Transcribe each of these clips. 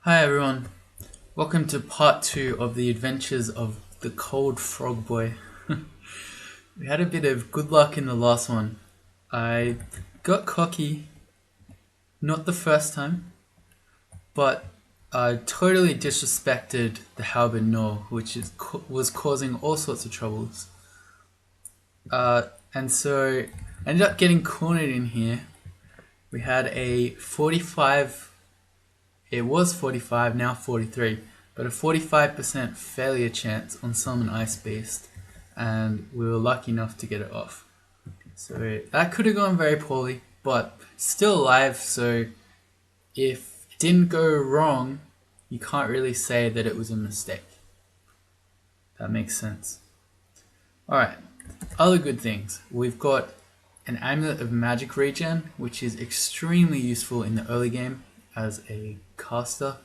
Hi everyone, welcome to part 2 of the adventures of the Cold Frog Boy. We had a bit of good luck in the last one. I got cocky, not the first time, but I totally disrespected the Halberd Gnaw, which was causing all sorts of troubles. And so I ended up getting cornered in here. We had a 45, it was 45, now 43, but a 45% failure chance on Summon Ice Beast, and we were lucky enough to get it off. So that could have gone very poorly, but still alive, so if it didn't go wrong, you can't really say that it was a mistake. That makes sense. Alright, other good things. We've got an Amulet of Magic regen, which is extremely useful in the early game as a caster.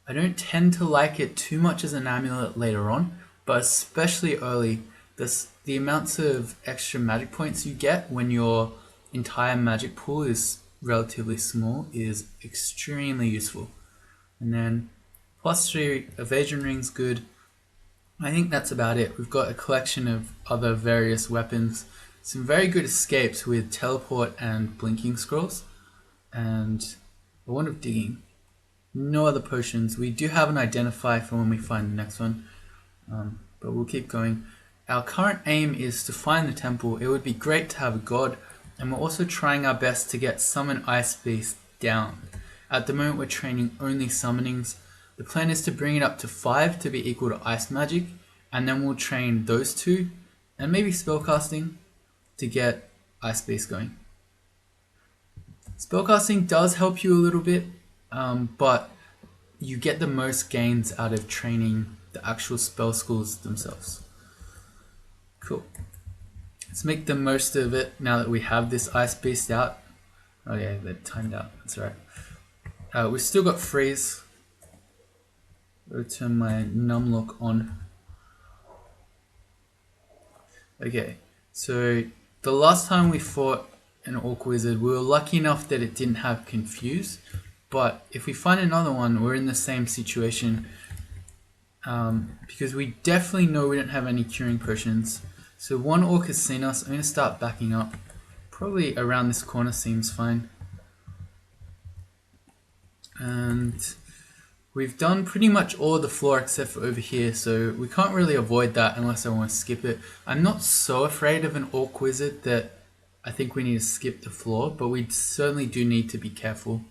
I don't tend to like it too much as an amulet later on, but especially early, the amounts of extra magic points you get when your entire magic pool is relatively small is extremely useful. And then +3 evasion rings good. I think that's about it. We've got a collection of other various weapons, some very good escapes with teleport and blinking scrolls, and a wand of digging. No other potions. We do have an identify for when we find the next one, but we'll keep going. Our current aim is to find the temple. It would be great to have a god, and we're also trying our best to get Summon Ice Beast down. At the moment we're training only summonings. The plan is to bring it up to 5 to be equal to ice magic, and then we'll train those two, and maybe spellcasting, to get Ice Beast going. Spellcasting does help you a little bit, but you get the most gains out of training the actual spell schools themselves. Cool. Let's make the most of it now that we have this Ice Beast out. Oh yeah, they're timed out, that's right. We've still got freeze. I'll turn my numlock on. Okay, so the last time we fought an Orc Wizard, we were lucky enough that it didn't have Confuse, but if we find another one, we're in the same situation, because we definitely know we don't have any curing potions. So one Orc has seen us. I'm going to start backing up. Probably around this corner seems fine. And we've done pretty much all of the floor except for over here, so we can't really avoid that unless I want to skip it. I'm not so afraid of an Orc Wizard that I think we need to skip the floor, but we certainly do need to be careful.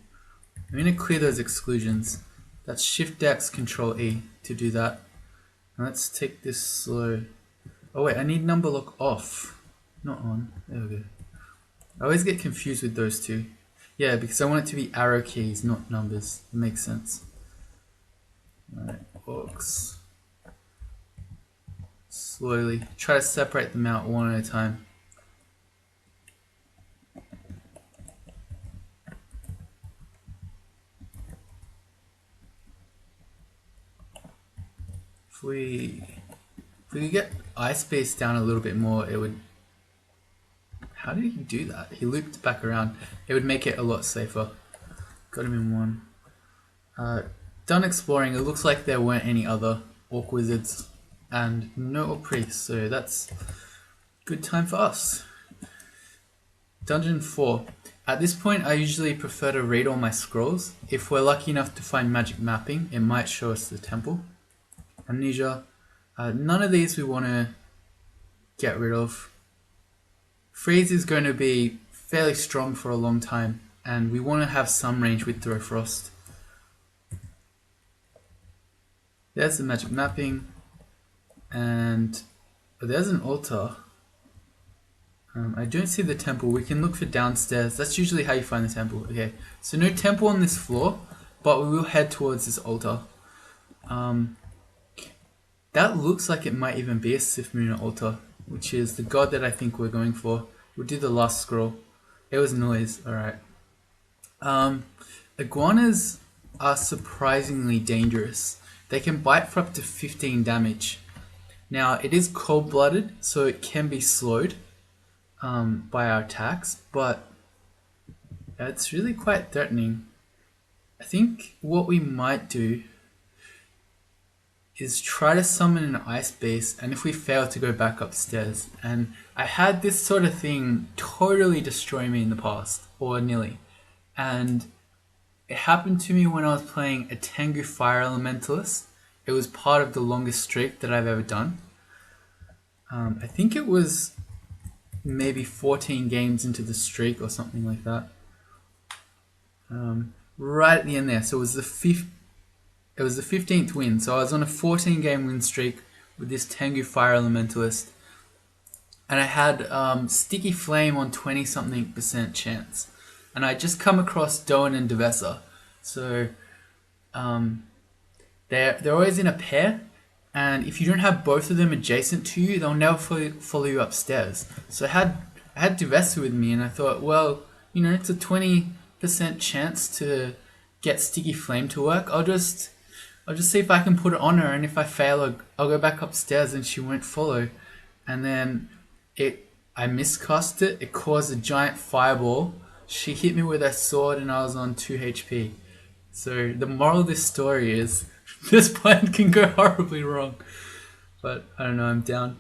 I'm going to clear those exclusions. That's Shift X, Control E to do that. Now let's take this slow. Oh wait, I need number lock off, not on. There we go. I always get confused with those two. Yeah, because I want it to be arrow keys, not numbers. It makes sense. Alright, orcs. Slowly. Try to separate them out one at a time. If we could get Ice Beast down a little bit more, it would... How did he do that? He looped back around. It would make it a lot safer. Got him in one. Done exploring. It looks like there weren't any other Orc Wizards and no Orc Priests, so that's good time for us. Dungeon 4. At this point I usually prefer to read all my scrolls. If we're lucky enough to find magic mapping, it might show us the temple. Amnesia. None of these we want to get rid of. Freeze is going to be fairly strong for a long time, and we want to have some range with Throw Frost. There's the magic mapping, and there's an altar. I don't see the temple. We can look for downstairs. That's usually how you find the temple. Okay, so no temple on this floor, but we will head towards this altar. That looks like it might even be a Sif Muna altar, which is the god that I think we're going for. We'll do the last scroll. It was noise, alright. Iguanas are surprisingly dangerous. They can bite for up to 15 damage. Now, it is cold-blooded, so it can be slowed by our attacks, but it's really quite threatening. I think what we might do is try to summon an ice beast, and if we fail, to go back upstairs. And I had this sort of thing totally destroy me in the past, or nearly. And it happened to me when I was playing a Tengu Fire Elementalist. It was part of the longest streak that I've ever done. I think it was maybe 14 games into the streak or something like that. Right at the end there, so it was the 15th win. So I was on a 14 game win streak with this Tengu Fire Elementalist, and I had Sticky Flame on 20 something% chance, and I just come across Doan and Devessa. So they're always in a pair, and if you don't have both of them adjacent to you, they'll never follow you upstairs. So I had Devessa with me, and I thought, well, you know, it's a 20% chance to get Sticky Flame to work. I'll just see if I can put it on her, and if I fail, I'll go back upstairs and she won't follow. And then I miscast it. It caused a giant fireball. She hit me with her sword, and I was on 2 HP. So the moral of this story is this plan can go horribly wrong. But I don't know. I'm down.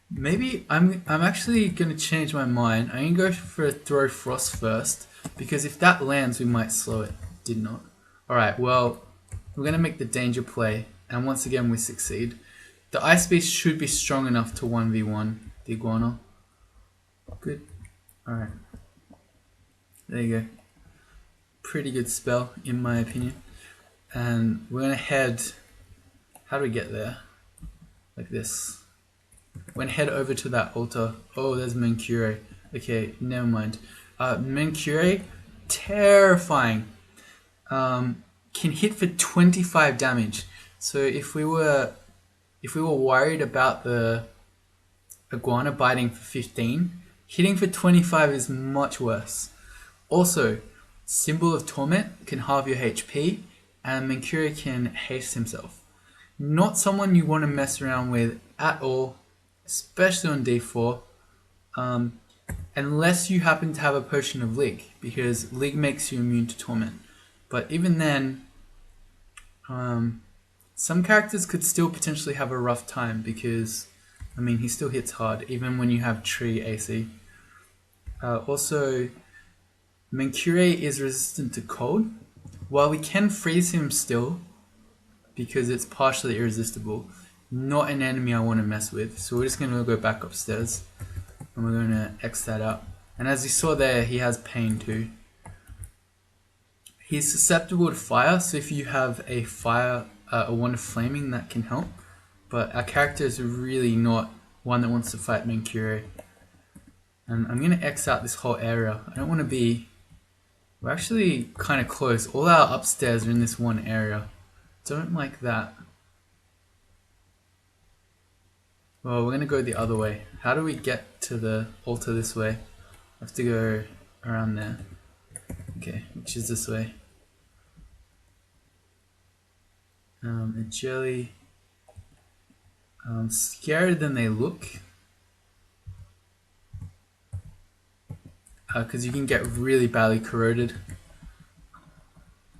Maybe I'm actually gonna change my mind. I'm gonna go for a Throw Frost first, because if that lands, we might slow it. Did not. Alright, well, we're going to make the danger play, and once again we succeed. The Ice Beast should be strong enough to 1v1 the Iguana. Good. Alright. There you go. Pretty good spell, in my opinion. And we're going to head... How do we get there? Like this. We're going to head over to that altar. Oh, there's Menkure. Okay, never mind. Menkure, terrifying. Can hit for 25 damage. So if we were worried about the Iguana biting for 15, hitting for 25 is much worse. Also, Symbol of Torment can halve your HP, and Menkure can haste himself. Not someone you want to mess around with at all, especially on D4, unless you happen to have a Potion of Lig, because Lig makes you immune to Torment. But even then, some characters could still potentially have a rough time, because, I mean, he still hits hard, even when you have Tree AC. Also, Menkure is resistant to cold. While we can freeze him still, because it's partially irresistible, not an enemy I want to mess with. So we're just going to go back upstairs, and we're going to X that out. And as you saw there, he has pain too. He's susceptible to fire, so if you have a wand of flaming, that can help. But our character is really not one that wants to fight Menkure. And I'm going to X out this whole area. I don't want to be... We're actually kind of close. All our upstairs are in this one area. Don't like that. Well, we're going to go the other way. How do we get to the altar this way? I have to go around there. Okay, which is this way. A jelly. Scarier than they look. Because you can get really badly corroded.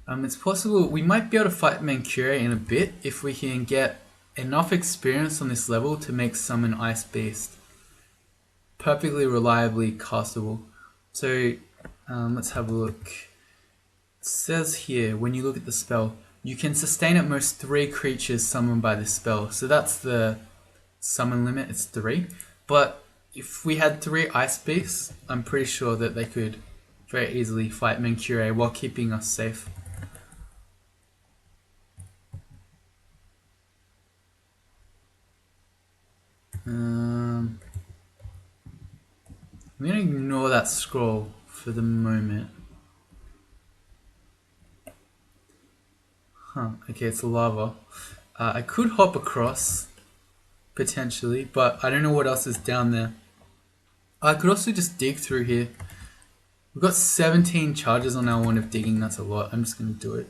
It's possible we might be able to fight Menkure in a bit if we can get enough experience on this level to make summon Ice Beast perfectly reliably castable. So let's have a look. It says here, when you look at the spell, you can sustain at most 3 creatures summoned by this spell. So that's the summon limit, it's 3. But if we had 3 Ice Beasts, I'm pretty sure that they could very easily fight Menkure while keeping us safe. I'm going to ignore that scroll for the moment. Okay, it's lava. I could hop across, potentially, but I don't know what else is down there. I could also just dig through here. We've got 17 charges on our wand of digging, that's a lot. I'm just going to do it.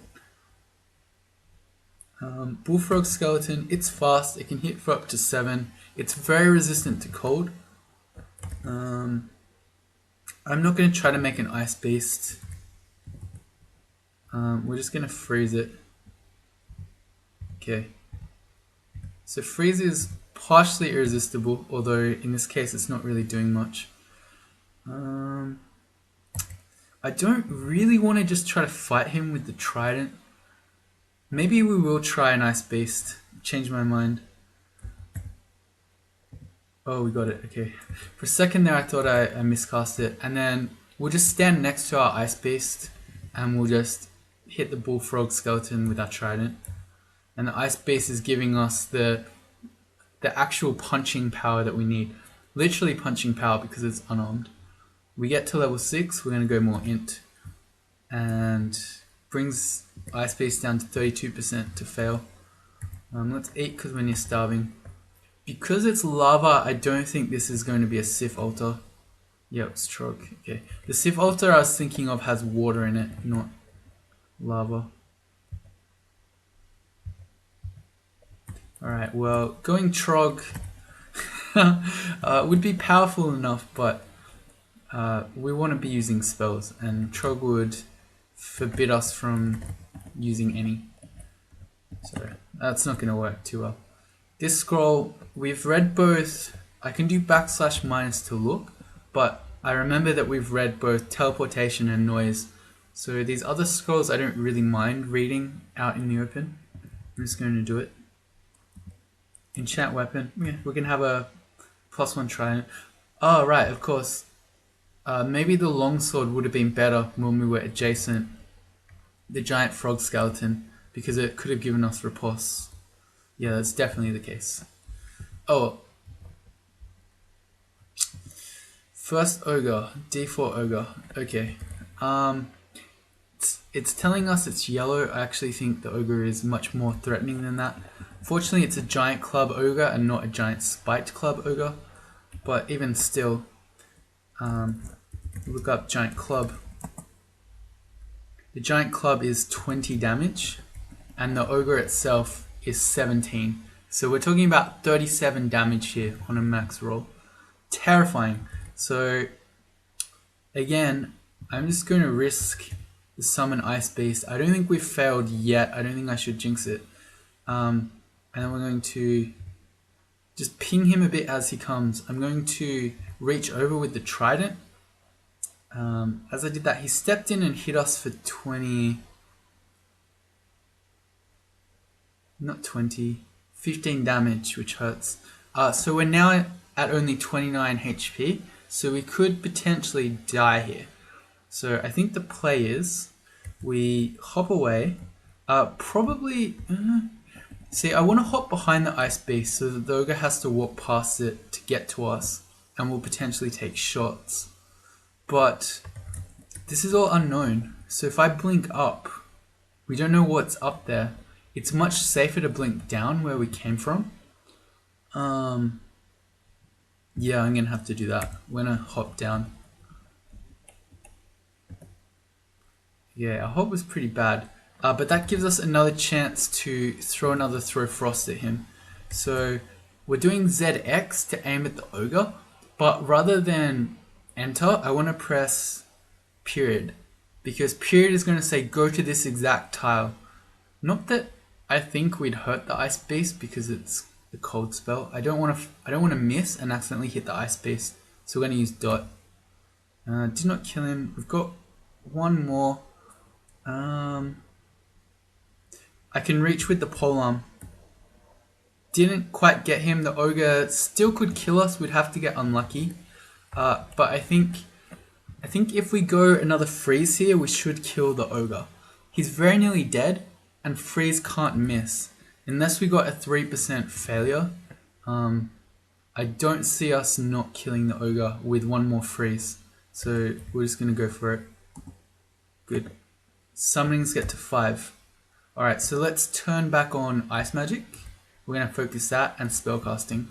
Bullfrog Skeleton, it's fast, it can hit for up to 7. It's very resistant to cold. I'm not going to try to make an Ice Beast. We're just gonna freeze it. Okay. So freeze is partially irresistible, although in this case it's not really doing much. I don't really want to just try to fight him with the trident. Maybe we will try an ice beast. Change my mind. Oh, we got it. Okay. For a second there I thought I miscast it. And then we'll just stand next to our ice beast and we'll just hit the Bullfrog Skeleton with our trident. And the ice beast is giving us the actual punching power that we need. Literally punching power because it's unarmed. We get to level 6, we're going to go more int. And brings ice beast down to 32% to fail. Let's eat because when you're starving. Because it's lava, I don't think this is going to be a Sif altar. Yep, it's Trog. Okay. The Sif altar I was thinking of has water in it, not lava. Alright, well, going Trog would be powerful enough, but we want to be using spells, and Trog would forbid us from using any. So that's not going to work too well. This scroll, we've read both. I can do /- to look, but I remember that we've read both teleportation and noise. So these other scrolls I don't really mind reading out in the open. I'm just going to do it. Enchant weapon. Yeah, we can have a +1 trident. Oh, right, of course. Maybe the longsword would have been better when we were adjacent the giant frog skeleton, because it could have given us riposte. Yeah, that's definitely the case. Oh. First ogre, D4 ogre. Okay. It's telling us it's yellow. I actually think the ogre is much more threatening than that. Fortunately, it's a giant club ogre and not a giant spiked club ogre. But even still, look up giant club. The giant club is 20 damage, and the ogre itself is 17. So we're talking about 37 damage here on a max roll. Terrifying. So again, I'm just going to risk the summon ice beast. I don't think we've failed yet. I don't think I should jinx it. And then we're going to just ping him a bit as he comes. I'm going to reach over with the trident. As I did that, he stepped in and hit us for 20... Not 20... 15 damage, which hurts. So we're now at only 29 HP, so we could potentially die here. So I think the play is we hop away. Probably... see, I want to hop behind the ice beast so that the ogre has to walk past it to get to us, and we'll potentially take shots. But this is all unknown, so if I blink up, we don't know what's up there. It's much safer to blink down where we came from. Yeah, I'm gonna have to do that. We're gonna hop down. Yeah, our hop was pretty bad, but that gives us another chance to throw another throw frost at him. So we're doing ZX to aim at the ogre, but rather than enter, I want to press period, because period is going to say go to this exact tile. Not that I think we'd hurt the ice beast because it's the cold spell. I don't want to miss and accidentally hit the ice beast, so we're going to use dot. Did not kill him. We've got one more. I can reach with the polearm. Didn't quite get him. The ogre still could kill us. We'd have to get unlucky. But I think if we go another freeze here, we should kill the ogre. He's very nearly dead, and freeze can't miss. Unless we got a 3% failure, I don't see us not killing the ogre with one more freeze. So we're just going to go for it. Good. Summonings get to 5. Alright, so let's turn back on Ice Magic. We're going to focus that and spellcasting.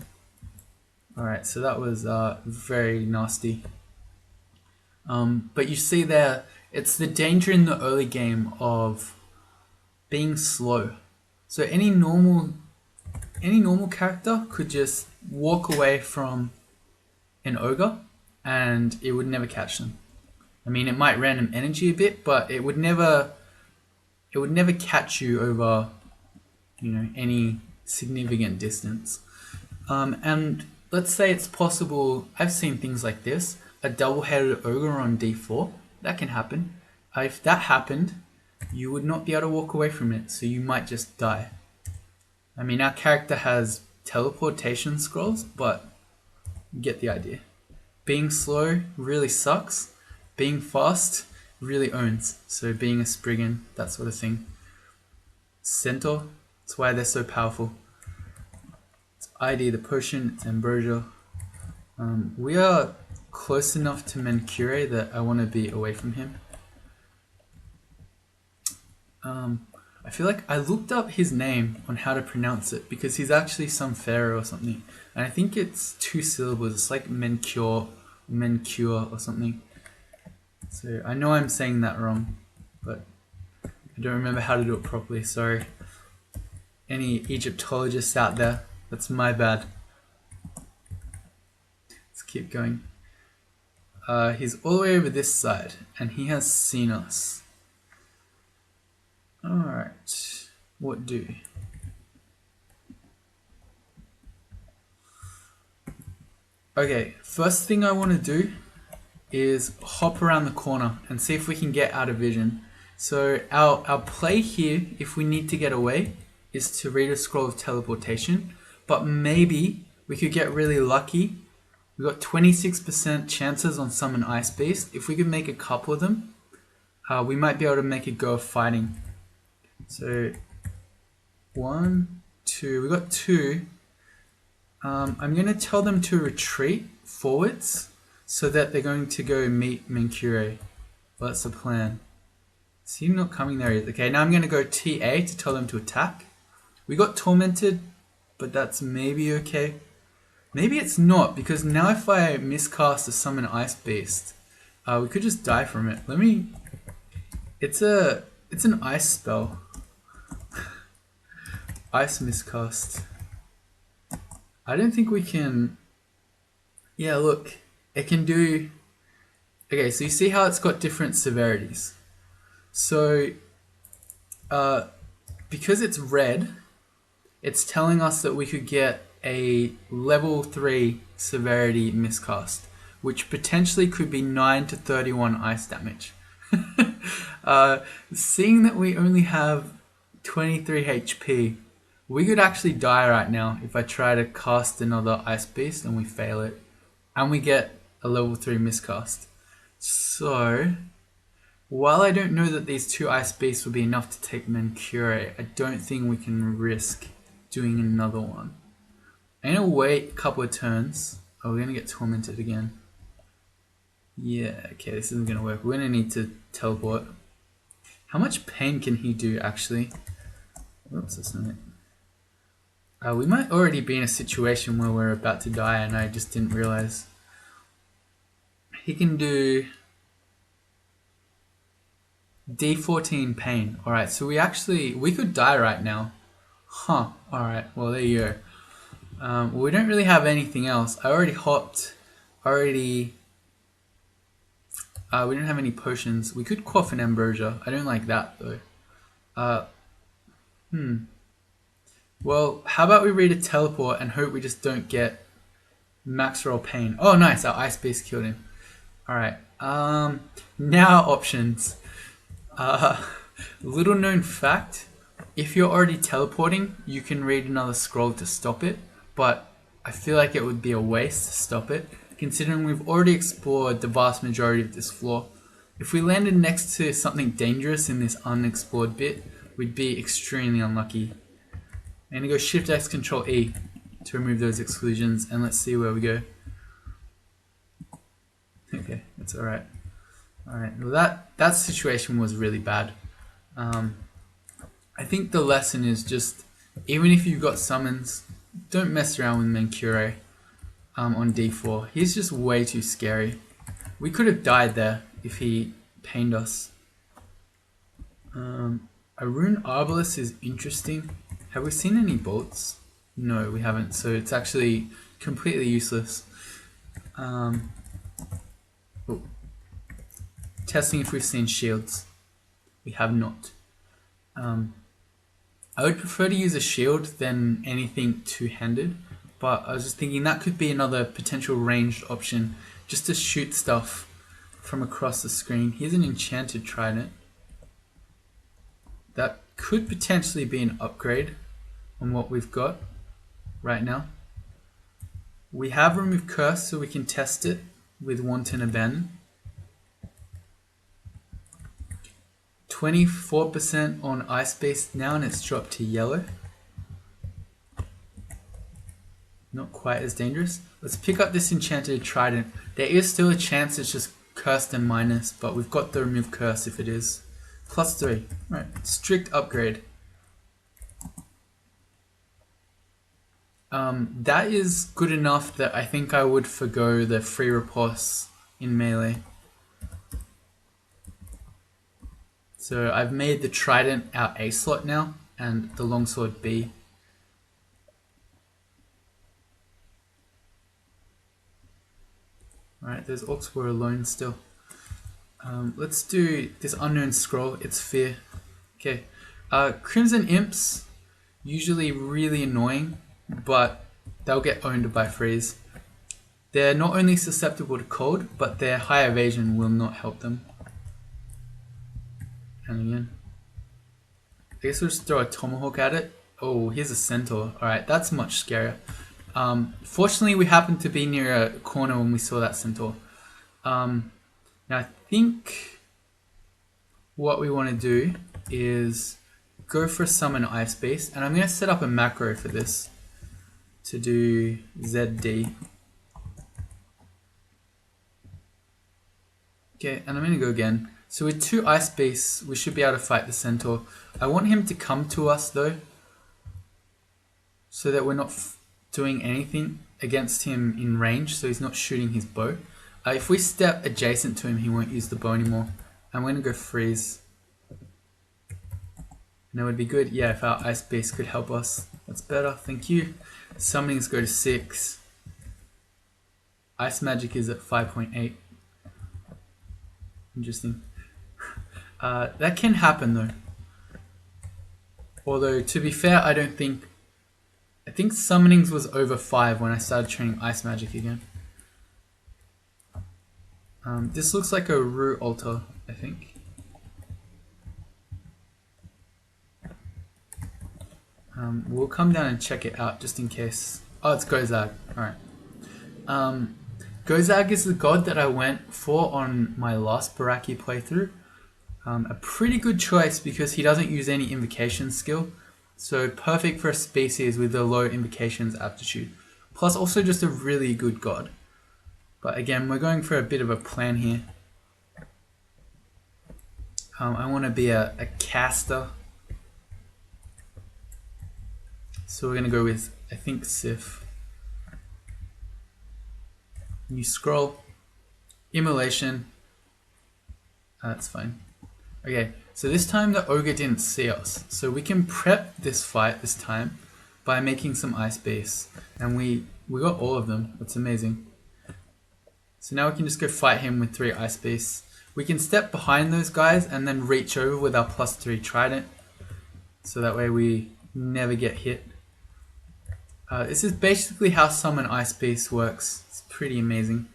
Alright, so that was very nasty. But you see there, it's the danger in the early game of being slow. So any normal character could just walk away from an ogre and it would never catch them. I mean, it might random energy a bit, but it would never it would never catch you over, you know, any significant distance. And let's say it's possible, I've seen things like this, a double-headed ogre on d4, that can happen. If that happened, you would not be able to walk away from it, so you might just die. I mean, our character has teleportation scrolls, but you get the idea. Being slow really sucks. Being fast really owns. So being a Spriggan, that sort of thing. Centaur, that's why they're so powerful. It's ID, the potion, it's ambrosia. We are close enough to Mencure that I want to be away from him. I feel like I looked up his name on how to pronounce it because he's actually some pharaoh or something. And I think it's 2 syllables. It's like Mencure or something. So I know I'm saying that wrong, but I don't remember how to do it properly. Sorry. Any Egyptologists out there, that's my bad. Let's keep going. He's all the way over this side, and he has seen us. Alright, what do? Okay, first thing I want to do is hop around the corner and see if we can get out of vision. So our play here, if we need to get away, is to read a scroll of teleportation, but maybe we could get really lucky. We've got 26% chances on summon Ice Beast. If we could make a couple of them, we might be able to make a go of fighting. So 1, 2, we got 2. I'm going to tell them to retreat forwards so that they're going to go meet Mencure. Well, that's the plan. Is he not coming there yet? Okay, now I'm going to go TA to tell them to attack. We got tormented, but that's maybe okay. Maybe it's not, because now if I miscast a summon Ice Beast, we could just die from it. It's an ice spell. Ice miscast. I don't think we can... Yeah, look. It can do... Okay, so you see how it's got different severities. So, because it's red, it's telling us that we could get a level 3 severity miscast, which potentially could be 9 to 31 ice damage. Seeing that we only have 23 HP, we could actually die right now if I try to cast another Ice Beast and we fail it. And we get a level 3 miscast. So, while I don't know that these 2 Ice Beasts will be enough to take Mencure, I don't think we can risk doing another one. I'm going to wait a couple of turns. Oh, we're going to get tormented again. Yeah, okay, this isn't going to work. We're going to need to teleport. How much pain can he do, actually? Oops, that's not it. We might already be in a situation where we're about to die and I just didn't realize. He can do D14 pain. Alright, so we could die right now. Huh, alright, well there you go. We don't really have anything else. I already hopped. We don't have any potions. We could quaff an ambrosia. I don't like that though. Well, how about we read a teleport and hope we just don't get max roll pain. Oh nice, our Ice Beast killed him. Alright, now options. Little known fact, if you're already teleporting, you can read another scroll to stop it, but I feel like it would be a waste to stop it, considering we've already explored the vast majority of this floor. If we landed next to something dangerous in this unexplored bit, we'd be extremely unlucky. I'm going to go Shift X Control E to remove those exclusions, and let's see where we go. Okay, that's alright. Alright, well that situation was really bad. I think the lesson is just, even if you've got summons, don't mess around with Mencure on D4. He's just way too scary. We could have died there if he pained us. A Rune Arbalest is interesting. Have we seen any bolts? No, we haven't, so it's actually completely useless. Testing if we've seen shields. We have not. I would prefer to use a shield than anything two-handed, but I was just thinking that could be another potential ranged option, just to shoot stuff from across the screen. Here's an Enchanted Trident. That could potentially be an upgrade on what we've got right now. We have Remove Curse, so we can test it with Wanton Abandon. 24% on Ice Base now, and it's dropped to yellow. Not quite as dangerous. Let's pick up this Enchanted Trident. There is still a chance it's just cursed and minus, but we've got the Remove Curse if it is. +3. Right, strict upgrade. That is good enough that I think I would forgo the free riposte in melee. So I've made the Trident our A slot now, and the Longsword B. Alright, those orcs were alone still. Let's do this Unknown Scroll, it's Fear. Okay, Crimson Imps, usually really annoying, but they'll get owned by freeze. They're not only susceptible to cold, but their high evasion will not help them. And again, I guess we'll just throw a Tomahawk at it. Oh, here's a Centaur. Alright, that's much scarier. Fortunately, we happened to be near a corner when we saw that Centaur. Now, I think what we want to do is go for Summon Ice Base, and I'm going to set up a macro for this to do ZD. Okay, and I'm going to go again. So with 2 Ice Base, we should be able to fight the Centaur. I want him to come to us though, so that we're not doing anything against him in range, so he's not shooting his bow. If we step adjacent to him, he won't use the bow anymore. I'm going to go freeze. And that would be good. Yeah, if our Ice Base could help us. That's better, thank you. Summonings go to 6. Ice Magic is at 5.8. Interesting. That can happen though. Although, to be fair, I think Summonings was over 5 when I started training Ice Magic again. This looks like a Rue altar, I think. We'll come down and check it out just in case. Oh, it's Gozag. Alright. Gozag is the god that I went for on my last Barachi playthrough. A pretty good choice because he doesn't use any invocation skill. So perfect for a species with a low invocations aptitude. Plus also just a really good god. But again, we're going for a bit of a plan here. I want to be a caster. So we're going to go with, I think, Sif. New scroll. Immolation. That's fine. Okay, so this time the ogre didn't see us. So we can prep this fight this time by making some Ice Base. And we got all of them. That's amazing. So now we can just go fight him with 3 Ice Base. We can step behind those guys and then reach over with our +3 Trident. So that way we never get hit. This is basically how Summon Ice Base works. It's pretty amazing.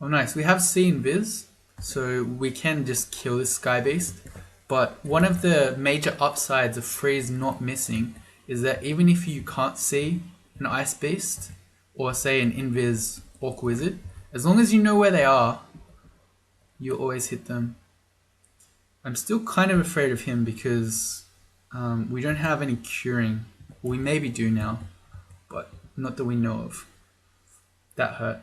Oh nice, we have See and Viz, so we can just kill this Sky Beast. But one of the major upsides of Freeze not missing is that even if you can't see an Ice Beast, or say an Invis Orc Wizard, as long as you know where they are, you always hit them. I'm still kind of afraid of him because we don't have any curing. We maybe do now, but not that we know of. That hurt.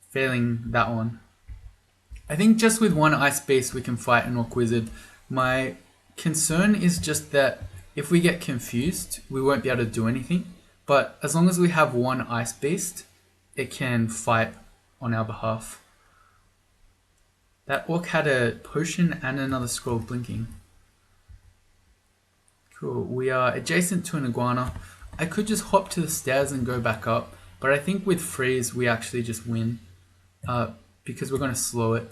Failing that one. I think just with 1 Ice Base we can fight an Orc Wizard. My concern is just that if we get confused, we won't be able to do anything. But as long as we have 1 Ice Beast, it can fight on our behalf. That Orc had a potion and another scroll blinking. Cool, we are adjacent to an iguana. I could just hop to the stairs and go back up, but I think with Freeze we actually just win. Because we're going to slow it.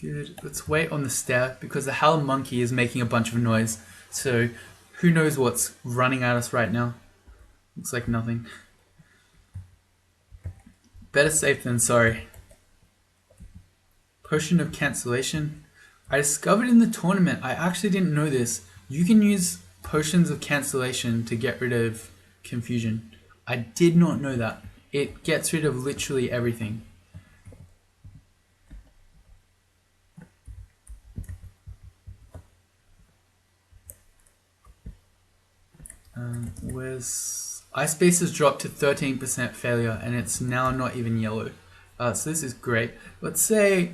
Good. Let's wait on the stair because the howler monkey is making a bunch of noise. So who knows what's running at us right now. Looks like nothing. Better safe than sorry. Potion of cancellation. I discovered in the tournament, I actually didn't know this, you can use potions of cancellation to get rid of confusion. I did not know that. It gets rid of literally everything. Where's Ice Base has dropped to 13% failure and it's now not even yellow. So this is great. Let's say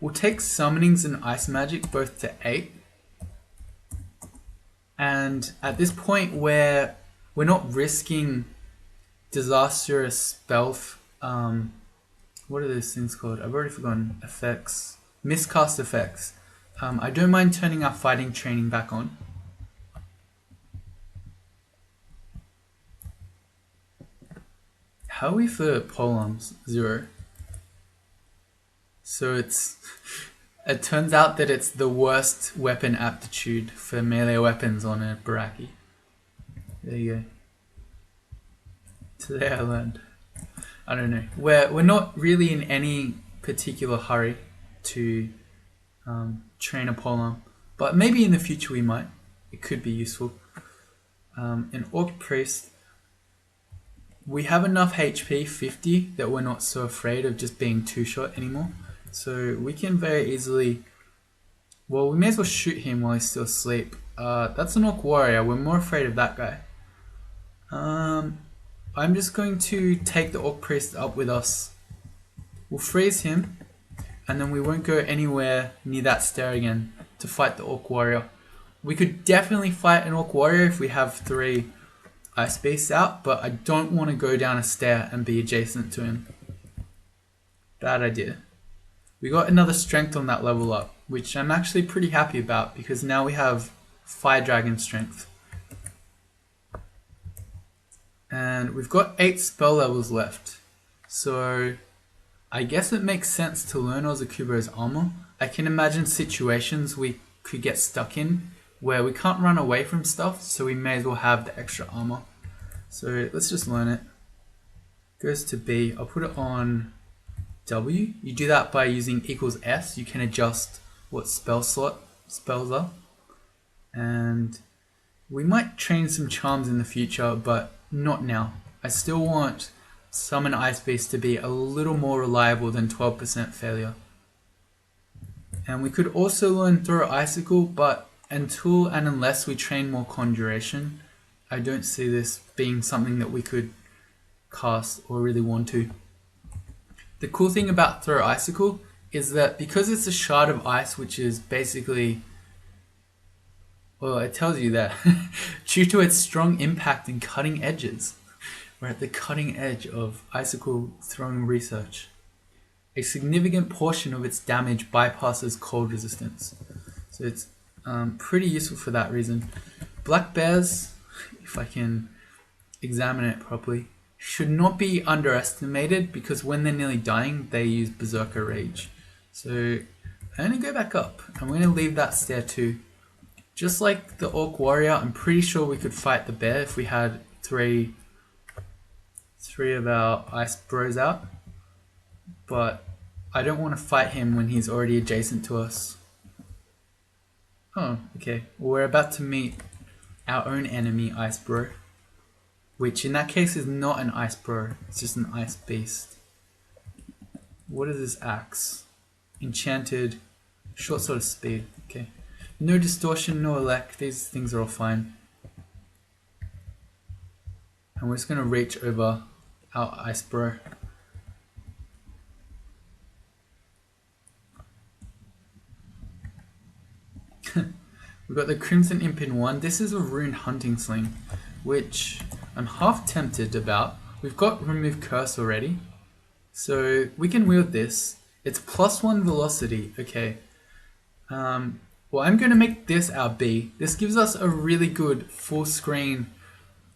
we'll take summonings and ice magic both to 8. And at this point where we're not risking disastrous spell, what are those things called? I've already forgotten. Effects. Miscast effects. I don't mind turning our fighting training back on. How are we for polearms? 0. So it turns out that it's the worst weapon aptitude for melee weapons on a Barachi. There you go. Today I learned. I don't know. We're not really in any particular hurry to train a polearm, but maybe in the future we might. It could be useful. An Orc Priest. We have enough HP, 50, that we're not so afraid of just being 2-shot anymore. So we can very easily... Well, we may as well shoot him while he's still asleep. That's an Orc Warrior. We're more afraid of that guy. I'm just going to take the Orc Priest up with us. We'll freeze him. And then we won't go anywhere near that stair again to fight the Orc Warrior. We could definitely fight an Orc Warrior if we have 3... Ice Beast out, but I don't want to go down a stair and be adjacent to him. Bad idea. We got another strength on that level up, which I'm actually pretty happy about because now we have Fire Dragon strength. And we've got 8 spell levels left. So I guess it makes sense to learn Ozakubo's armor. I can imagine situations we could get stuck in where we can't run away from stuff, so we may as well have the extra armor. So let's just learn it. Goes to B. I'll put it on W. You do that by using =S. You can adjust what spell slot spells are. And we might train some charms in the future, but not now. I still want Summon Ice Beast to be a little more reliable than 12% failure. And we could also learn Throw Icicle, but until and unless we train more Conjuration, I don't see this being something that we could cast or really want to. The cool thing about Throw Icicle is that because it's a shard of ice, which is basically, well, it tells you that due to its strong impact and cutting edges, we're at the cutting edge of icicle throwing research. A significant portion of its damage bypasses cold resistance. So it's pretty useful for that reason. Black bears, if I can examine it properly, should not be underestimated because when they're nearly dying, they use Berserker Rage. So I'm going to go back up. I'm going to leave that stair too. Just like the Orc Warrior, I'm pretty sure we could fight the bear if we had three of our ice bros out. But I don't want to fight him when he's already adjacent to us. Oh, okay. We're about to meet our own enemy, Ice Bro. Which in that case is not an Ice Bro, it's just an Ice Beast. What is this axe? Enchanted, short sword of speed. Okay. No distortion, no elect, these things are all fine. And we're just going to reach over our Ice Bro. We've got the Crimson Imp in 1. This is a Rune Hunting Sling, which I'm half tempted about. We've got Remove Curse already, so we can wield this. It's +1 velocity. Okay. Well, I'm going to make this our B. This gives us a really good full screen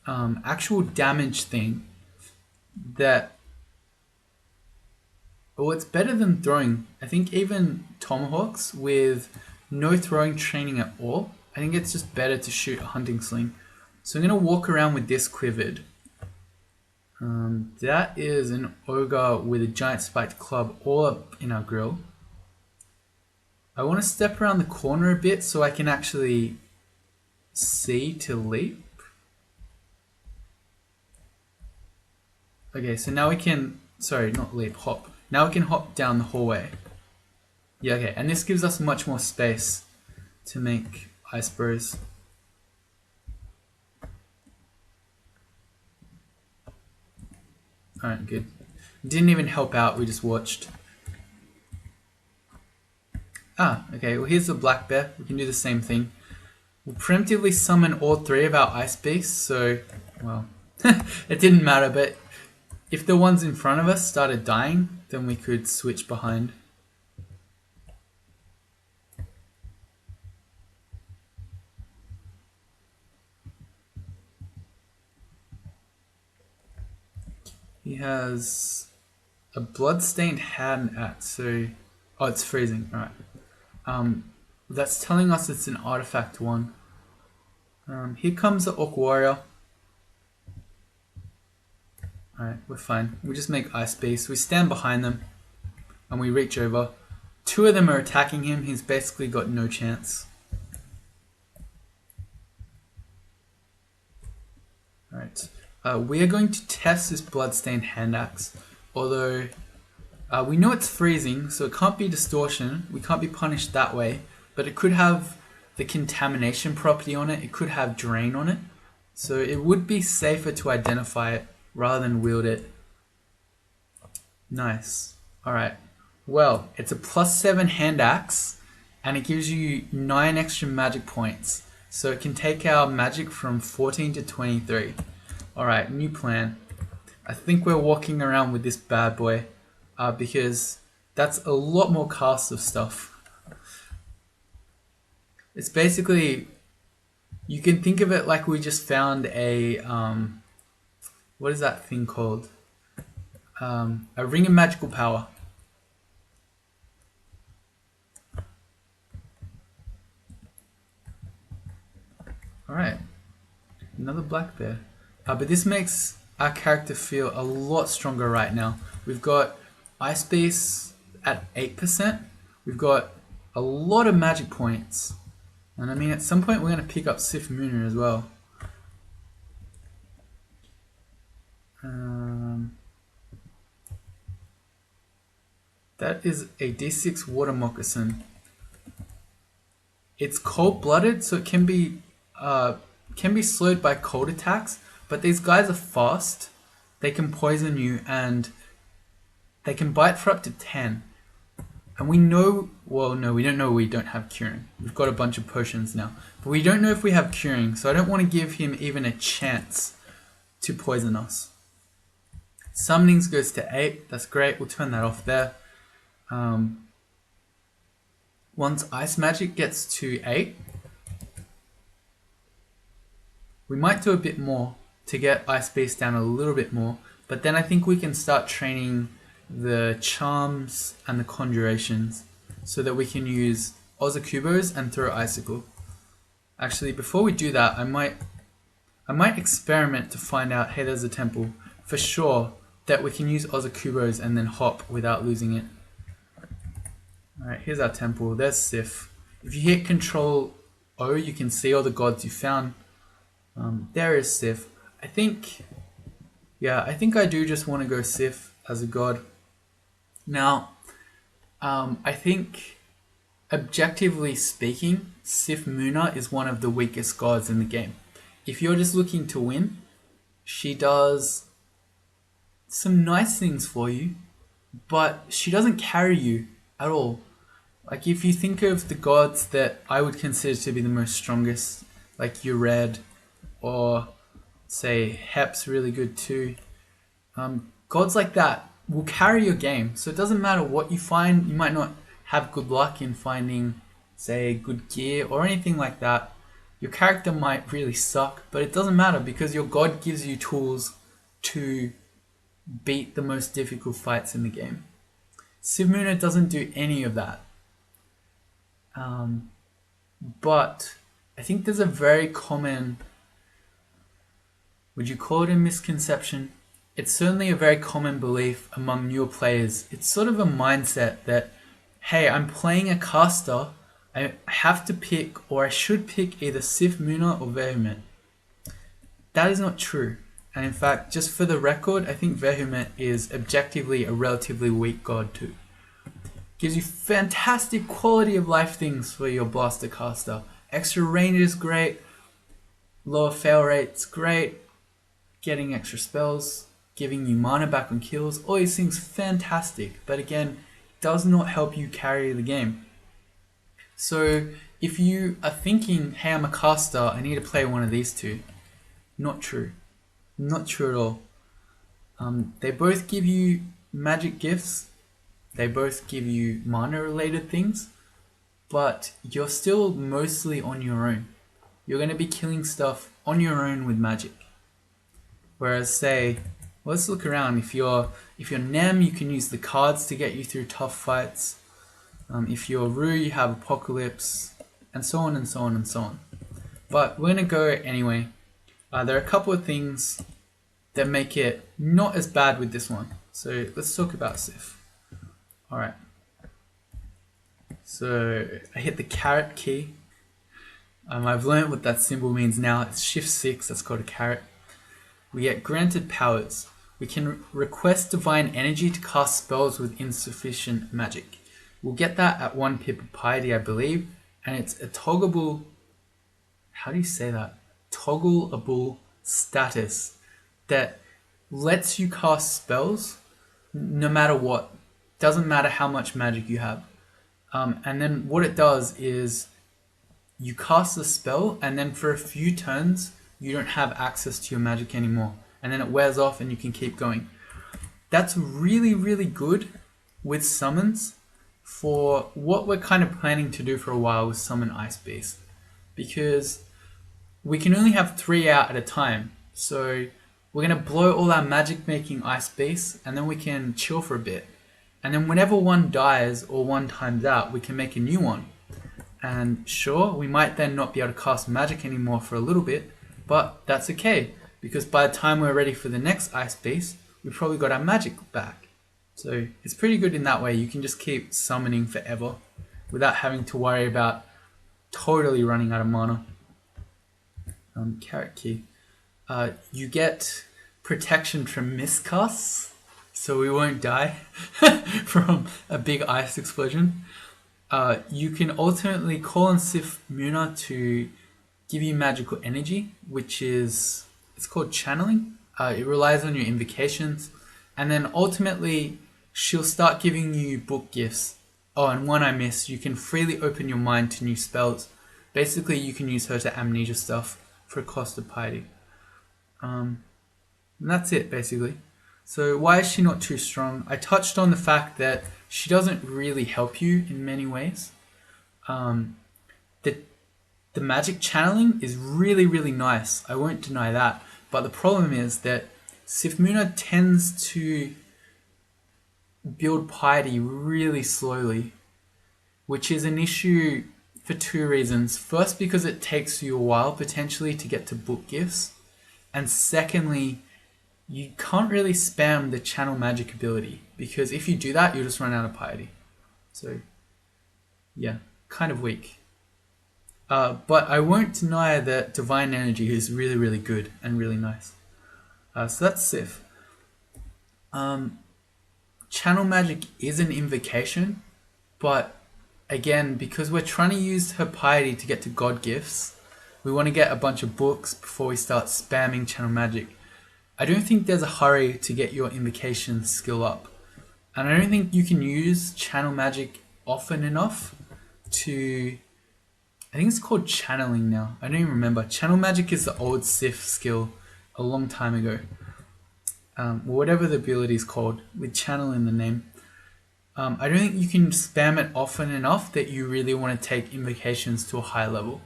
actual damage thing that Well, it's better than throwing. I think even tomahawks with no throwing training at all, I think it's just better to shoot a hunting sling. So I'm going to walk around with this quivered. That is an ogre with a giant spiked club all up in our grill. I want to step around the corner a bit so I can actually see to leap. Okay, so now we can, sorry, not leap, hop. Now we can hop down the hallway. Yeah, okay, and this gives us much more space to make ice bros. Alright, good. Didn't even help out, we just watched. Ah, okay, well here's the black bear. We can do the same thing. We'll preemptively summon all three of our ice beasts, so, well, it didn't matter, but if the ones in front of us started dying, then we could switch behind. He has a bloodstained hand axe, so... Oh, it's freezing, alright. That's telling us it's an artifact one. Here comes the Orc Warrior. Alright, we're fine. We just make ice beasts. We stand behind them and we reach over. Two of them are attacking him. He's basically got no chance. Alright. We are going to test this bloodstained hand axe. Although we know it's freezing, so it can't be distortion. We can't be punished that way. But it could have the contamination property on it. It could have drain on it. So it would be safer to identify it rather than wield it. Nice. Alright. Well, it's a +7 hand axe and it gives you 9 extra magic points. So it can take our magic from 14 to 23. Alright, new plan. I think we're walking around with this bad boy because that's a lot more casts of stuff. It's basically, you can think of it like we just found a, what is that thing called? A ring of magical power. Alright, another black bear. But this makes our character feel a lot stronger right now. We've got ice beasts at 8%. We've got a lot of magic points. And I mean, at some point we're going to pick up Sif Muna as well. That is a D6 Water Moccasin. It's cold-blooded, so it can be slowed by cold attacks. But these guys are fast. They can poison you, and they can bite for up to 10. And we know, well, no, we don't know we don't have curing. We've got a bunch of potions now. But we don't know if we have curing, so I don't want to give him even a chance to poison us. Summonings goes to 8. That's great. We'll turn that off there. Once Ice Magic gets to 8, we might do a bit more to get Ice Beast down a little bit more. But then I think we can start training the charms and the conjurations so that we can use Ozokubos and throw Icicle. Actually, before we do that, I might experiment to find out, hey, there's a temple, for sure that we can use Ozokubos and then hop without losing it. Alright, here's our temple. There's Sif. If you hit Control O, you can see all the gods you found. There is Sif. I think I do just want to go Sif as a god. Now, I think, objectively speaking, Sif Muna is one of the weakest gods in the game. If you're just looking to win, she does some nice things for you, but she doesn't carry you at all. Like, if you think of the gods that I would consider to be the most strongest, like Ured, or say Hep's really good too, gods like that will carry your game. So it doesn't matter what you find. You might not have good luck in finding, say, good gear or anything like that. Your character might really suck, but it doesn't matter because your god gives you tools to beat the most difficult fights in the game. Sif Muna doesn't do any of that. But I think there's a very common, would you call it a misconception? It's certainly a very common belief among newer players. It's sort of a mindset that, hey, I'm playing a caster, I have to pick, or I should pick either Sif Muna or Vehement. That is not true. And in fact, just for the record, I think Vehement is objectively a relatively weak god too. Gives you fantastic quality of life things for your blaster caster. Extra range is great, lower fail rate's great, getting extra spells, giving you mana back on kills, all these things fantastic, but again, does not help you carry the game. So if you are thinking, hey, I'm a caster, I need to play one of these two, not true. Not true at all. They both give you magic gifts, they both give you mana related things, but you're still mostly on your own. You're going to be killing stuff on your own with magic. Whereas say, let's look around. If you're Nem, you can use the cards to get you through tough fights. If you're Ru, you have Apocalypse, and so on and so on and so on. But we're going to go anyway. There are a couple of things that make it not as bad with this one. So let's talk about Sif. Alright. So I hit the caret key. I've learned what that symbol means now. It's shift 6, that's called a caret. We get granted powers. We can request divine energy to cast spells with insufficient magic. We'll get that at 1 pip of piety, I believe, and it's a toggleable, how do you say that? Toggleable status that lets you cast spells no matter what. Doesn't matter how much magic you have. And then what it does is you cast the spell and then for a few turns you don't have access to your magic anymore, and then it wears off and you can keep going. That's really, really good with summons for what we're kind of planning to do for a while with Summon Ice Beast, because we can only have 3 out at a time. So we're going to blow all our magic making Ice Beasts and then we can chill for a bit. And then whenever one dies or one times out, we can make a new one. And sure, we might then not be able to cast magic anymore for a little bit, but that's okay, because by the time we're ready for the next Ice Beast, we've probably got our magic back. So it's pretty good in that way. You can just keep summoning forever without having to worry about totally running out of mana. Caret key. You get protection from miscasts, so we won't die from a big ice explosion. You can alternately call on Sif Muna to give you magical energy, which is, it's called channeling. It relies on your invocations, and then ultimately she'll start giving you book gifts. Oh, and one I missed, you can freely open your mind to new spells. Basically, you can use her to amnesia stuff for a cost of piety. And that's it, basically. So why is she not too strong? I touched on the fact that she doesn't really help you in many ways. The magic channeling is really, really nice. I won't deny that. But the problem is that Sif Muna tends to build piety really slowly, which is an issue for 2 reasons. First, because it takes you a while potentially to get to book gifts. And secondly, you can't really spam the channel magic ability, because if you do that, you'll just run out of piety. So yeah, kind of weak. But I won't deny that divine energy is really, really good and really nice. So that's Sif. Channel magic is an invocation, but again, because we're trying to use her piety to get to god gifts, we want to get a bunch of books before we start spamming channel magic. I don't think there's a hurry to get your invocation skill up. And I don't think you can use channel magic often enough to, I think it's called channeling now. I don't even remember. Channel magic is the old Sif skill a long time ago. Whatever the ability is called, with channel in the name. I don't think you can spam it often enough that you really want to take invocations to a high level.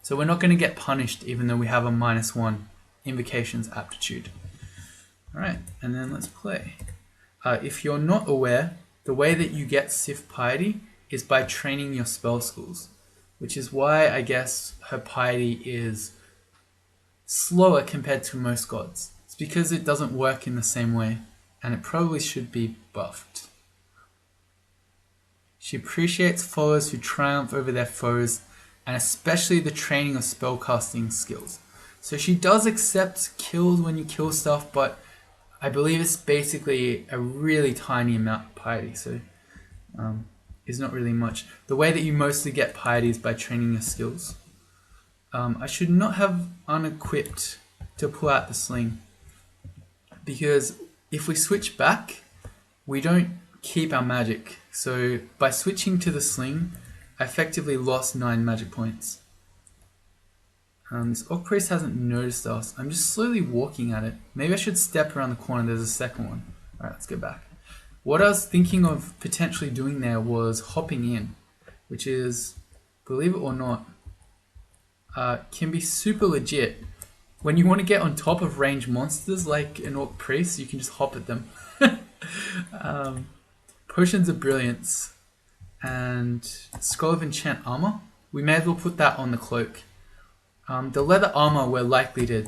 So we're not going to get punished even though we have a -1 invocations aptitude. Alright, and then let's play. If you're not aware, the way that you get Sif piety is by training your spell schools, which is why I guess her piety is slower compared to most gods. It's because it doesn't work in the same way, and it probably should be buffed. She appreciates followers who triumph over their foes, and especially the training of spellcasting skills. So she does accept kills when you kill stuff, but I believe it's basically a really tiny amount of piety, so it's not really much. The way that you mostly get piety is by training your skills. I should not have unequipped to pull out the sling, because if we switch back, we don't keep our magic. So by switching to the sling, I effectively lost 9 magic points. This Orc Priest hasn't noticed us. I'm just slowly walking at it. Maybe I should step around the corner. There's a second one. Alright, let's go back. What I was thinking of potentially doing there was hopping in, which is, believe it or not, can be super legit. When you want to get on top of ranged monsters like an Orc Priest, you can just hop at them. Potions of Brilliance and Scroll of Enchant Armor. We may as well put that on the cloak. The leather armor, we're likely to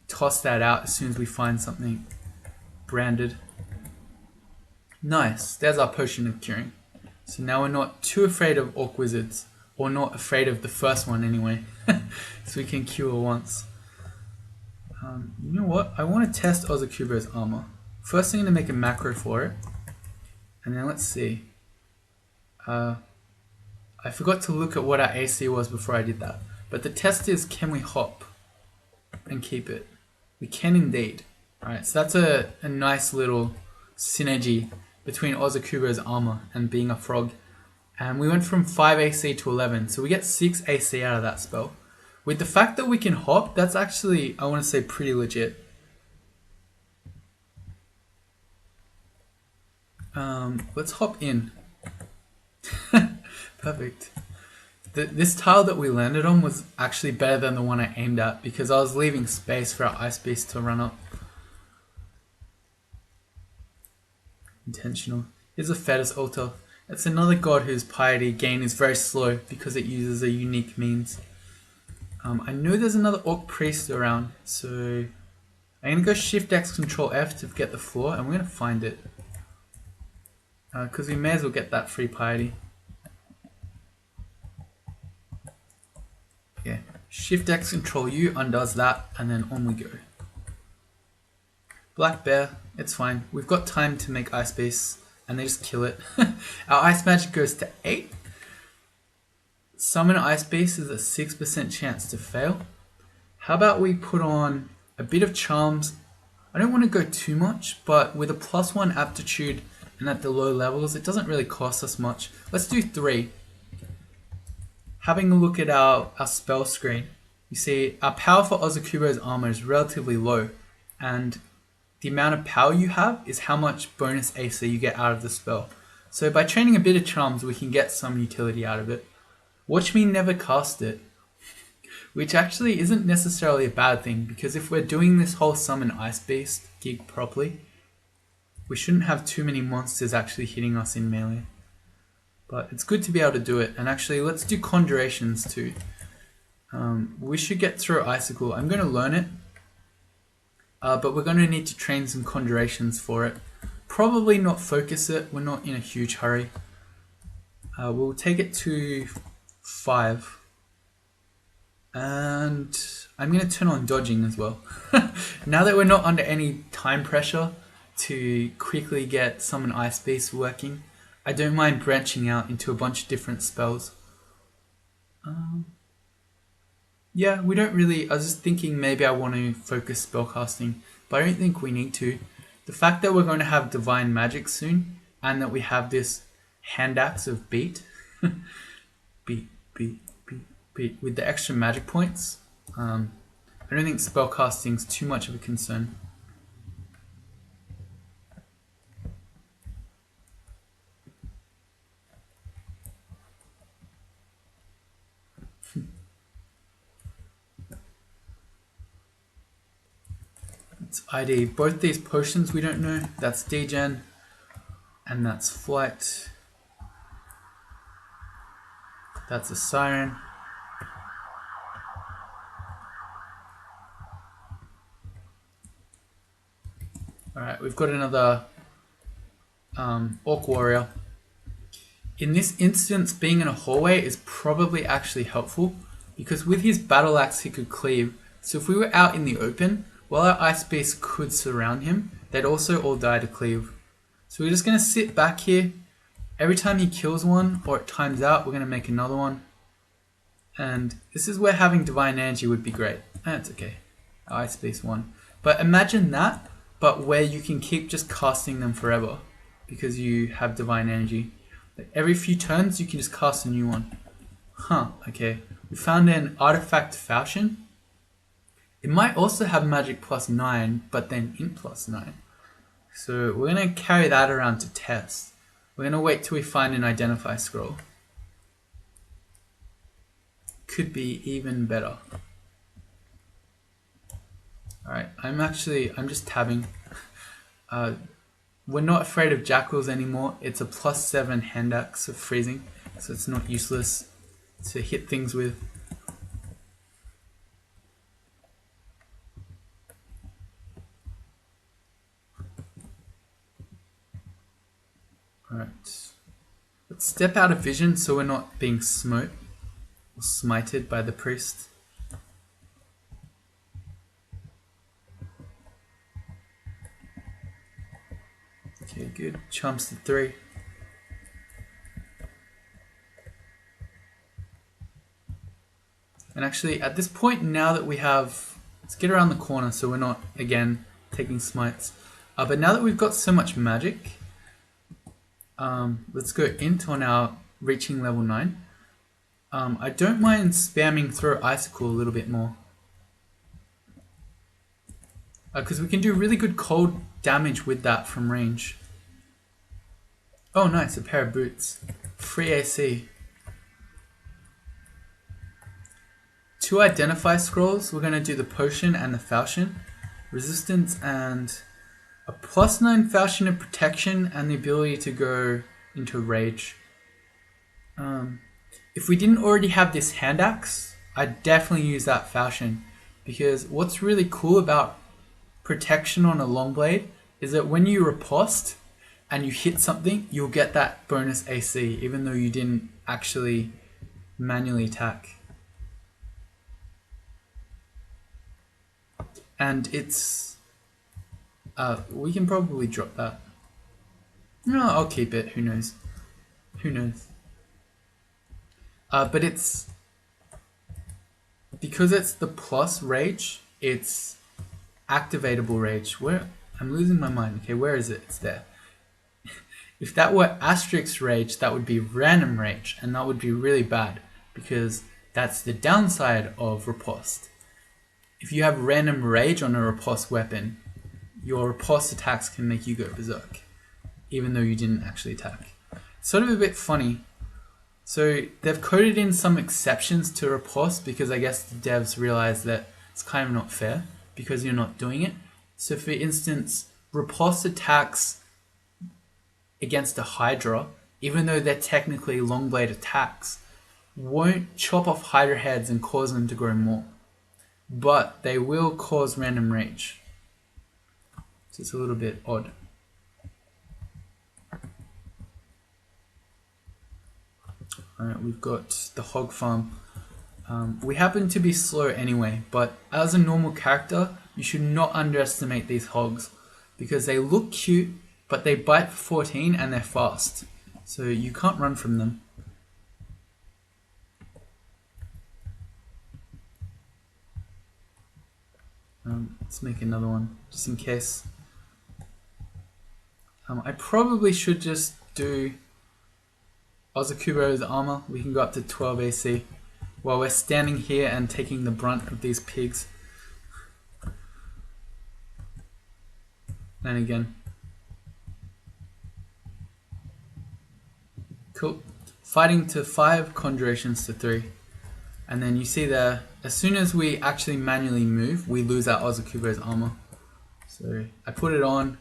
toss that out as soon as we find something branded. Nice, there's our potion of curing. So now we're not too afraid of Orc Wizards, or not afraid of the first one anyway, so we can cure once. You know what, I want to test Ozakubo's armor. First I'm going to make a macro for it, and then let's see. I forgot to look at what our AC was before I did that. But the test is, can we hop and keep it? We can indeed. Alright, so that's a nice little synergy between Ozakubo's armor and being a frog. And we went from 5 AC to 11, so we get 6 AC out of that spell. With the fact that we can hop, that's actually, I want to say, pretty legit. Let's hop in. Perfect. This tile that we landed on was actually better than the one I aimed at, because I was leaving space for our Ice Beast to run up. Intentional. Here's a Fetus Altar. It's another god whose piety gain is very slow because it uses a unique means. I know there's another Orc Priest around, so I'm going to go Shift X Control F to get the floor, and we're going to find it. Because we may as well get that free piety. Yeah, Shift X Control U undoes that, and then on we go. Black Bear, it's fine. We've got time to make Ice Beasts, and they just kill it. Our Ice Magic goes to 8. Summon Ice Beast is a 6% chance to fail. How about we put on a bit of Charms? I don't want to go too much, but with a +1 aptitude and at the low levels, it doesn't really cost us much. Let's do 3. Having a look at our spell screen, you see our power for Ozakubo's armor is relatively low, and the amount of power you have is how much bonus AC you get out of the spell. So by training a bit of Charms, we can get some utility out of it. Watch me never cast it, which actually isn't necessarily a bad thing, because if we're doing this whole summon Ice Beast gig properly, we shouldn't have too many monsters actually hitting us in melee. But it's good to be able to do it. And actually, let's do Conjurations too. We should get through Icicle. I'm going to learn it. But we're going to need to train some Conjurations for it. Probably not focus it. We're not in a huge hurry. We'll take it to 5. And I'm going to turn on dodging as well. Now that we're not under any time pressure to quickly get Summon Ice Beast working, I don't mind branching out into a bunch of different spells. Yeah, we don't really... I was just thinking maybe I want to focus spellcasting, but I don't think we need to. The fact that we're going to have Divine Magic soon, and that we have this Hand Axe of Beat, beat, with the extra magic points, I don't think spellcasting's too much of a concern. It's ID. Both these potions we don't know. That's degen. And that's flight. That's a siren. Alright, we've got another Orc Warrior. In this instance, being in a hallway is probably actually helpful, because with his battle axe he could cleave. So if we were out in the open, while our ice beast could surround him, they'd also all die to cleave. So we're just going to sit back here. Every time he kills one or it times out, we're going to make another one. And this is where having Divine Energy would be great. That's okay. Our ice beast won. But imagine that, but where you can keep just casting them forever because you have Divine Energy. Like every few turns you can just cast a new one. Huh, okay. We found an Artifact Falchion. It might also have Magic +9, but then Int +9. So we're going to carry that around to test. We're going to wait till we find an Identify Scroll. Could be even better. Alright, I'm just tabbing. We're not afraid of jackals anymore. It's a +7 hand axe of freezing, so it's not useless to hit things with. Alright, let's step out of vision so we're not being smote or smited by the priest. Okay, good. Chumps to 3. And actually, at this point, now that we have... Let's get around the corner so we're not, again, taking smites. But now that we've got so much magic, let's go Int on our reaching level 9. I don't mind spamming Throw Icicle a little bit more. Because we can do really good cold damage with that from range. Oh nice, a pair of boots. Free AC. 2 Identify Scrolls. We're going to do the Potion and the Falchion. Resistance and a +9 Falchion of Protection and the ability to go into Rage. If we didn't already have this hand axe, I'd definitely use that Falchion. Because what's really cool about protection on a long blade is that when you riposte and you hit something, you'll get that bonus AC even though you didn't actually manually attack. And it's we can probably drop that. No, I'll keep it. Who knows? Who knows? But it's because it's the plus rage. It's activatable rage. Where I'm losing my mind. Okay, where is it? It's there. If that were asterisk rage, that would be random rage, and that would be really bad because that's the downside of riposte. If you have random rage on a riposte weapon, your riposte attacks can make you go berserk, even though you didn't actually attack. It's sort of a bit funny. So they've coded in some exceptions to riposte because I guess the devs realize that it's kind of not fair because you're not doing it. So for instance, riposte attacks against a Hydra, even though they're technically long blade attacks, won't chop off Hydra heads and cause them to grow more. But they will cause random rage. So it's a little bit odd. Alright, we've got the hog farm. We happen to be slow anyway, but as a normal character, you should not underestimate these hogs because they look cute, but they bite for 14 and they're fast. So you can't run from them. Let's make another one, just in case. I probably should just do Ozakubo's armor. We can go up to 12 AC while we're standing here and taking the brunt of these pigs. And again. Cool. Fighting to 5, conjurations to 3. And then you see there, as soon as we actually manually move, we lose our Ozakubo's armor. So I put it on,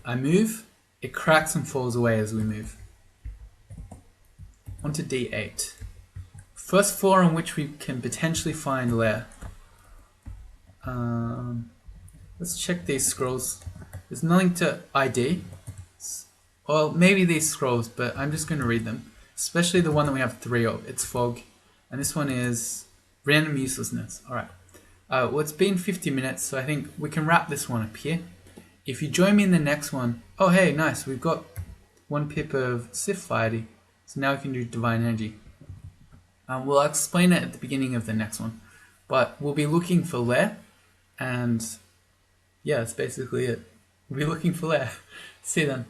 I move, it cracks and falls away as we move. On to D8. First floor on which we can potentially find lair. Let's check these scrolls. There's nothing to ID. Well, maybe these scrolls, but I'm just going to read them. Especially the one that we have 3 of. It's fog. And this one is random uselessness. Alright. Well, it's been 50 minutes, so I think we can wrap this one up here. If you join me in the next one... Oh, hey, nice. We've got 1 pip of Sif Fighty. So now we can do Divine Energy. We'll explain it at the beginning of the next one. But we'll be looking for lair. And yeah, that's basically it. We'll be looking for lair. See you then.